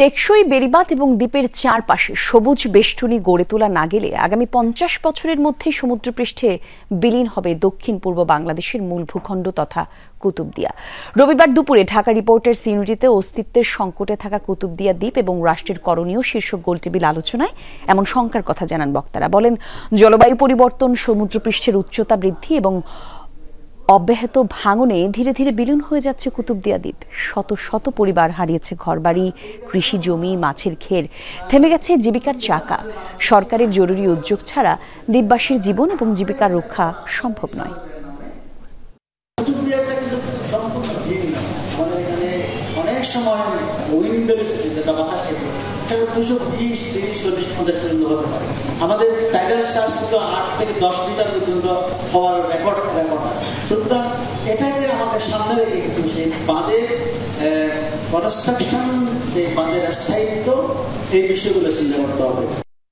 টেকসই বেড়িবাঁধ এবং দ্বীপের চারপাশে সবুজ বেষ্টনী গড়ে তোলা না গেলে আগামী ৫০ বছরের মধ্যেই সমুদ্রপৃষ্ঠে বিলীন হবে দক্ষিণ পূর্ব বাংলাদেশের মূল ভূখণ্ড তথা কুতুবদিয়া। রবিবার দুপুরে ঢাকা রিপোর্টার্স ইউনিটিতে অস্তিত্বের সংকটে থাকা কুতুবদিয়া দ্বীপ এবং রাষ্ট্রের করণীয় শীর্ষক গোলটেবিল আলোচনায় এমন শঙ্কার কথা জানান বক্তারা। বলেন, জলবায়ু পরিবর্তন, সমুদ্রপৃষ্ঠের উচ্চতা বৃদ্ধি এবং অব্যাহত ভাঙনে ধীরে ধীরে বিলীন হয়ে যাচ্ছে কুতুবদিয়া দ্বীপ। শত শত পরিবার হারিয়েছে ঘরবাড়ি, কৃষি জমি, মাছের ঘের, থেমে গেছে জীবিকার চাকা। সরকারের জরুরি উদ্যোগ ছাড়া দ্বীপবাসীর জীবন এবং জীবিকার রক্ষা সম্ভব নয়। অনেক সময় যেটা বাতাস থেকে সেটা 220, 30, 40, 50 পর্যন্ত হতে পারে। আমাদের টাইডাল চার্জ কিন্তু 8 থেকে 10 মিটার পর্যন্ত হওয়ার রেকর্ড আছে। সুতরাং এটাকে আমাদের সামনে রেখে কিন্তু সেই বাঁধের কনস্ট্রাকশন, সেই বাঁধের স্থায়িত্ব, এই বিষয়গুলো চিন্তা করতে হবে।